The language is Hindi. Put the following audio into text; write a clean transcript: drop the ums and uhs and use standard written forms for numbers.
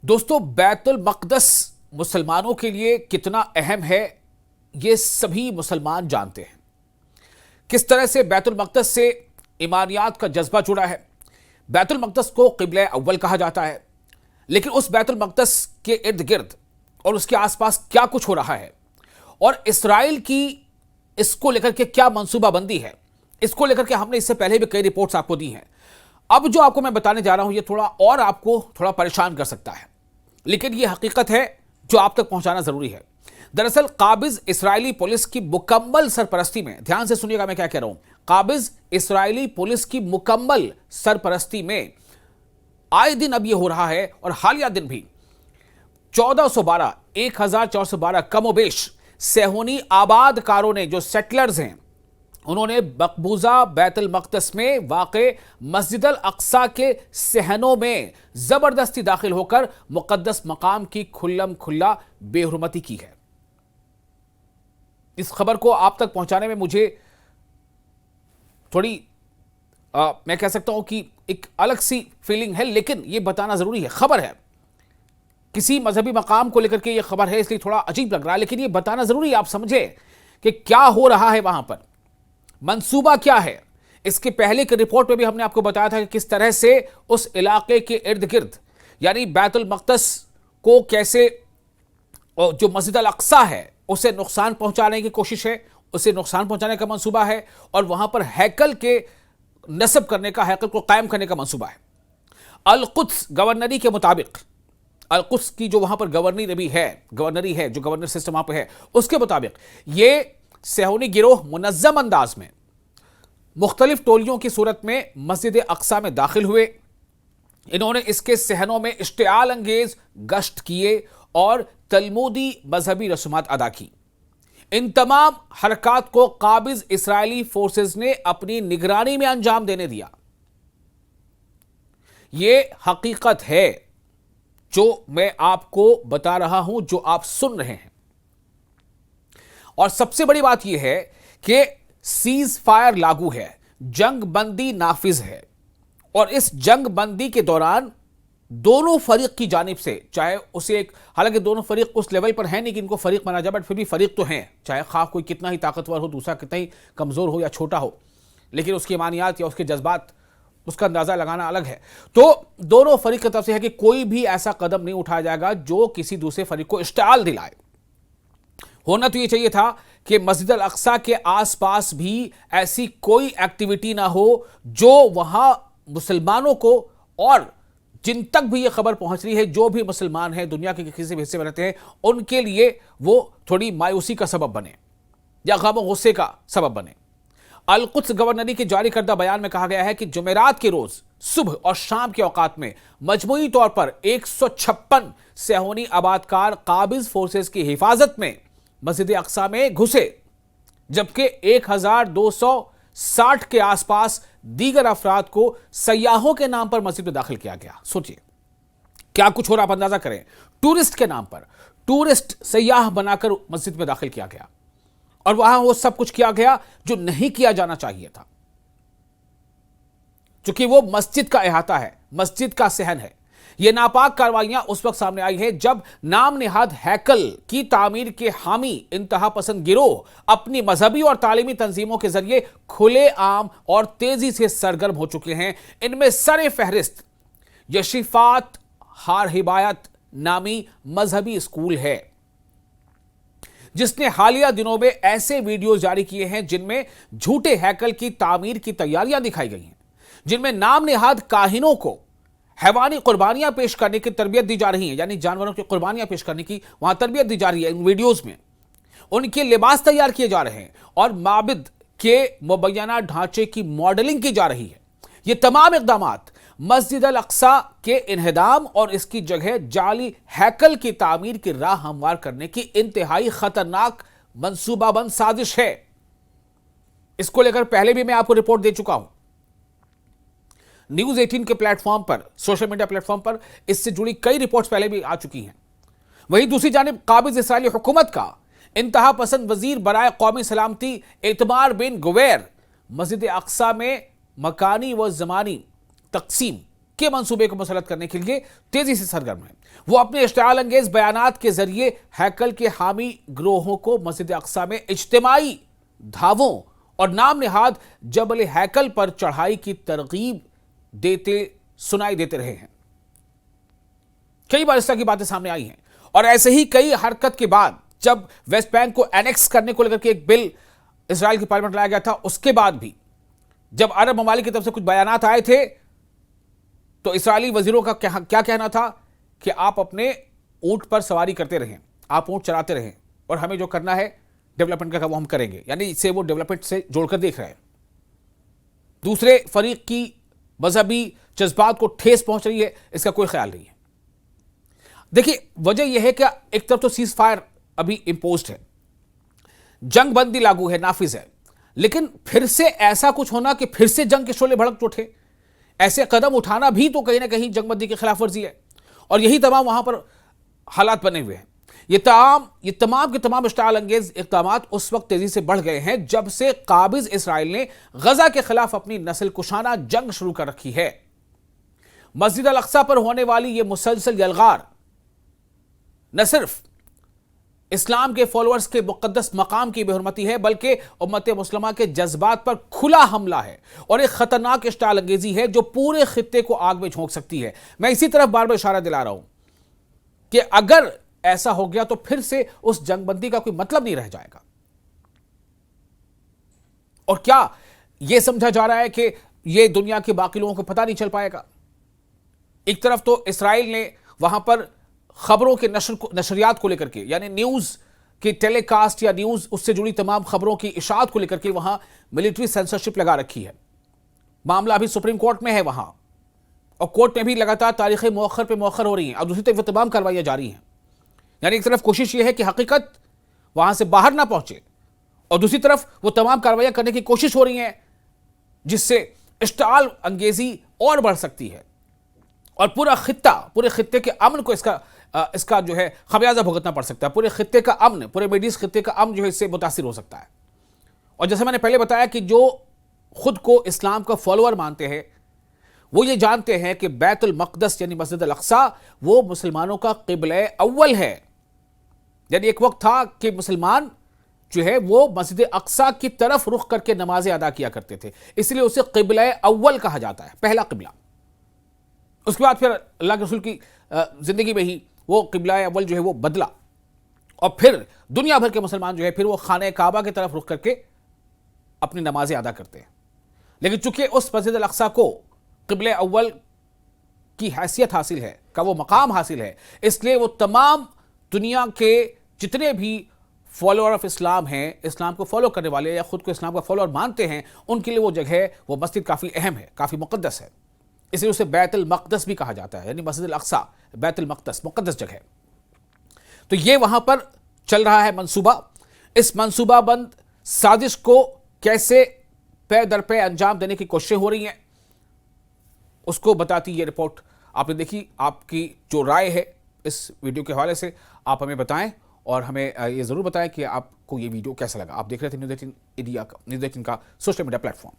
दोस्तों, बैतुल मक़दस मुसलमानों के लिए कितना अहम है, ये सभी मुसलमान जानते हैं। किस तरह से बैतुल मक़दस से ईमानियात का जज्बा जुड़ा है। बैतुल मक़दस को क़िबला अव्वल कहा जाता है, लेकिन उस बैतुल मक़दस के इर्द गिर्द और उसके आसपास क्या कुछ हो रहा है और इसराइल की इसको लेकर के क्या मंसूबाबंदी है, इसको लेकर के हमने इससे पहले भी कई रिपोर्ट्स आपको दी हैं। अब जो आपको मैं बताने जा रहा हूं, ये थोड़ा और आपको थोड़ा परेशान कर सकता है, लेकिन ये हकीकत है जो आप तक पहुंचाना जरूरी है। दरअसल काबिज इसराइली पुलिस की मुकम्मल सरपरस्ती में, ध्यान से सुनिएगा मैं क्या कह रहा हूं, काबिज इसराइली पुलिस की मुकम्मल सरपरस्ती में आए दिन अब यह हो रहा है और हालिया दिन भी 1412 कमोबेश सेहोनी आबादकारों ने, जो सेटलर्स हैं, उन्होंने मकबूजा बैतुल मक़दस में वाक़े मस्जिद अल अक्सा के सहनों में जबरदस्ती दाखिल होकर मुक़द्दस मकाम की खुल्लम खुल्ला बेहुरमती की है। इस खबर को आप तक पहुंचाने में मुझे थोड़ी मैं कह सकता हूं कि एक अलग सी फीलिंग है, लेकिन यह बताना जरूरी है। खबर है, किसी मजहबी मकाम को लेकर के यह खबर है, इसलिए थोड़ा अजीब लग रहा है, लेकिन यह बताना जरूरी है। आप समझे कि क्या हो रहा है वहां पर, मंसूबा क्या है। इसके पहले की रिपोर्ट में भी हमने आपको बताया था कि किस तरह से उस इलाके के इर्द गिर्द, यानी बैतुल मक़दस को कैसे जो मस्जिद अल अक्सा है उसे नुकसान पहुंचाने की कोशिश है, उसे नुकसान पहुंचाने का मंसूबा है और वहां पर हैकल के नस्ब करने का, हैकल को कायम करने का मंसूबा है। अल कुद्स गवर्नरी के मुताबिक, अल कुद्स की जो वहां पर गवर्नरी है, जो गवर्नर सिस्टम वहां पर है, उसके मुताबिक ये सेहोनी गिरोह मुनज़्ज़म अंदाज में मुख्तलिफ टोलियों की सूरत में मस्जिद अक्सा में दाखिल हुए। इन्होंने इसके सहनों में इश्तिआल अंगेज गश्त किए और तलमूदी मजहबी रसूमात अदा की। इन तमाम हरकात को काबिज इसराइली फोर्सेस ने अपनी निगरानी में अंजाम देने दिया। यह हकीकत है जो मैं आपको बता रहा हूं, जो आप सुन रहे हैं। और सबसे बड़ी बात यह है कि सीज फायर लागू है, जंग बंदी नाफिज है और इस जंग बंदी के दौरान दोनों फरीक की जानिब से, चाहे उसे एक, हालांकि दोनों फरीक उस लेवल पर है नहीं कि इनको फरीक माना जाए, बट फिर भी फरीक तो हैं, चाहे खा कोई कितना ही ताकतवर हो, दूसरा कितना ही कमजोर हो या छोटा हो, लेकिन उसकी ईमानियात या उसके जज्बात, उसका अंदाजा लगाना अलग है। तो दोनों फरीक की तरफ से है कि कोई भी ऐसा कदम नहीं उठाया जाएगा जो किसी दूसरे फरीक को इश्तिआल दिलाए। होना तो यह चाहिए था कि मस्जिद अल अक्सा के आसपास भी ऐसी कोई एक्टिविटी ना हो जो वहां मुसलमानों को, और जिन तक भी यह खबर पहुंच रही है, जो भी मुसलमान हैं, दुनिया के किसी भी हिस्से में रहते हैं, उनके लिए वो थोड़ी मायूसी का सबब बने या गम गुस्से का सबब बने। अल कुद्स गवर्नरी के जारी करदा बयान में कहा गया है कि जुमेरात के रोज सुबह और शाम के औकात में मजमूई तौर पर 156 सेहोनी आबादकार काबिज फोर्सेस की हिफाजत में मस्जिद अक्सा में घुसे, जबकि 1260 के आसपास दीगर अफराद को सयाहों के नाम पर मस्जिद में दाखिल किया गया। सोचिए क्या कुछ हो रहा, आप अंदाजा करें। टूरिस्ट के नाम पर, टूरिस्ट सयाह बनाकर मस्जिद में दाखिल किया गया और वहां वो सब कुछ किया गया जो नहीं किया जाना चाहिए था, क्योंकि वो मस्जिद का अहाता है, मस्जिद का सहन है। ये नापाक कार्रवाइयां उस वक्त सामने आई है जब नाम निहाद हैकल की तामीर के हामी इंतहा पसंद गिरोह अपनी मजहबी और तालीमी तंजीमों के जरिए खुले आम और तेजी से सरगर्म हो चुके हैं। इनमें सरे फहरिस्त यशीफात हार हिबायत नामी मजहबी स्कूल है, जिसने हालिया दिनों में ऐसे वीडियो जारी किए हैं जिनमें झूठे हैकल की तामीर की तैयारियां दिखाई गई हैं, जिनमें नाम निहाद काहिनों को हैवानी कुर्बानियां पेश करने की तरबियत दी जा रही है, यानी जानवरों की कुर्बानियां पेश करने की वहां तरबियत दी जा रही है। इन वीडियोस में उनके लिबास तैयार किए जा रहे हैं और माबिद के मुबैना ढांचे की मॉडलिंग की जा रही है। ये तमाम इक़दामात मस्जिद अल अक्सा के इन्हिदाम और इसकी जगह जाली हैकल की तामीर की राह हमवार करने की इंतहाई खतरनाक मंसूबाबंद साजिश है। इसको लेकर पहले भी मैं आपको रिपोर्ट दे चुका हूं, न्यूज 18 के प्लेटफॉर्म पर, सोशल मीडिया प्लेटफॉर्म पर इससे जुड़ी कई रिपोर्ट्स पहले भी आ चुकी हैं। वहीं दूसरी जानिब काबिज इसराइली हुकूमत का इंतहा पसंद वजीर बराए कौमी सलामती इतमार बिन गुवैर मस्जिद अक्सा में मकानी व ज़मानी तकसीम के मंसूबे को मुसलत करने के लिए तेजी से सरगर्म है। वो अपने इश्तिआल अंगेज बयानात के जरिए हैकल के हामी ग्रोहों को मस्जिद अक्सा में इज्तिमाई धावों और नाम निहाद जबल हैकल पर चढ़ाई की तरगीब सुनाई देते रहे हैं। कई बार इस तरह की बातें सामने आई हैं और ऐसे ही कई हरकत के बाद जब वेस्ट बैंक को एनेक्स करने को लेकर के एक बिल इजराइल की पार्लियामेंट लाया गया था, उसके बाद भी जब अरब ममालिक की तरफ से कुछ बयानात आए थे तो इस्राएली वजीरों का क्या कहना था कि आप अपने ऊंट पर सवारी करते रहें, आप ऊंट चलाते रहें और हमें जो करना है डेवलपमेंट का वो हम करेंगे। यानी इससे वो डेवलपमेंट से जोड़कर देख रहे हैं। दूसरे फरीक की मजहबी जज्बात को ठेस पहुंच रही है, इसका कोई ख्याल नहीं है। देखिए, वजह यह है कि एक तरफ तो सीज फायर अभी इंपोज्ड है, जंग बंदी लागू है, नाफिज है, लेकिन फिर से ऐसा कुछ होना कि फिर से जंग के शोले भड़क उठे, ऐसे कदम उठाना भी तो कहीं ना कहीं जंगबंदी की खिलाफ वर्जी है। और यही तमाम वहां पर हालात बने हुए हैं। ये तमाम के तमाम इश्तिआल अंगेज इक़दामात उस वक्त तेजी से बढ़ गए हैं जब से काबिज इसराइल ने गजा के खिलाफ अपनी नस्ल कुशाना जंग शुरू कर रखी है। मस्जिद अल अक्सा पर होने वाली यह मुसलसल यलगार न सिर्फ इस्लाम के फॉलोअर्स के मुकद्दस मकाम की बेहुरमती है, बल्कि उम्मत मुस्लिमा के जज्बात पर खुला हमला है और एक खतरनाक इश्तिआल अंगेजी है जो पूरे खित्ते को आग में झोंक सकती है। मैं इसी तरफ बार बार इशारा दिला रहा हूं कि अगर ऐसा हो गया तो फिर से उस जंगबंदी का कोई मतलब नहीं रह जाएगा। और क्या यह समझा जा रहा है कि यह दुनिया के बाकी लोगों को पता नहीं चल पाएगा? एक तरफ तो इसराइल ने वहां पर खबरों के नशरियात को लेकर के, यानी न्यूज की टेलीकास्ट या न्यूज उससे जुड़ी तमाम खबरों की इशाअत को लेकर के वहां मिलिट्री सेंसरशिप लगा रखी है। मामला अभी सुप्रीम कोर्ट में है वहां, और कोर्ट में भी लगातार तारीखें मौखर पे मौखर हो रही हैं और दूसरी तरफ तमाम कार्रवाइयां जारी हैं। यानी एक तरफ कोशिश यह है कि हकीकत वहां से बाहर ना पहुंचे और दूसरी तरफ वो तमाम कार्रवाइयां करने की कोशिश हो रही हैं जिससे इश्तिआल अंगेजी और बढ़ सकती है और पूरे खित्ते के अमन को इसका जो है खमियाजा भुगतना पड़ सकता है। पूरे खित्ते का अमन, पूरे मिडिल ईस्ट खित्ते का अमन जो है इससे मुतासिर हो सकता है। और जैसे मैंने पहले बताया कि जो खुद को इस्लाम का फॉलोअर मानते हैं वो ये जानते हैं कि बैतुल मक़दस यानी मस्जिद अल अक्सा वो मुसलमानों का क़िबला अव्वल है। यानी एक वक्त था कि मुसलमान जो है वो मस्जिद अक्सा की तरफ रुख करके नमाजें अदा किया करते थे, इसलिए उसे क़िबला अव्वल कहा जाता है, पहला क़िबला। उसके बाद फिर अल्लाह के रसूल की जिंदगी में ही वो क़िबला अव्वल जो है वो बदला और फिर दुनिया भर के मुसलमान जो है फिर वो खाने काबा की तरफ रुख करके अपनी नमाजें अदा करते हैं। लेकिन चूंकि उस मस्जिद अल अक्सा को क़िबला अव्वल की हैसियत हासिल है, का वो मकाम हासिल है, इसलिए वो तमाम दुनिया के जितने भी फॉलोअर ऑफ इस्लाम हैं, इस्लाम को फॉलो करने वाले या खुद को इस्लाम का फॉलोअर मानते हैं, उनके लिए वो जगह, वो मस्जिद काफ़ी अहम है, काफ़ी मुक़द्दस है। इसलिए उसे बैतुल मक़दस भी कहा जाता है, यानी मस्जिद अल अक्सा बैतुल मक़दस, मुक़द्दस जगह। तो ये वहां पर चल रहा है मंसूबा। इस मंसूबाबंद साजिश को कैसे पे दर पे अंजाम देने की कोशिशें हो रही हैं उसको बताती ये रिपोर्ट आपने देखी। आपकी जो राय है इस वीडियो के हवाले से आप हमें बताएं और हमें ये ज़रूर बताएं कि आपको ये वीडियो कैसा लगा। आप देख रहे थे न्यूज़ 18 इंडिया का, न्यूज़ 18 का सोशल मीडिया प्लेटफॉर्म।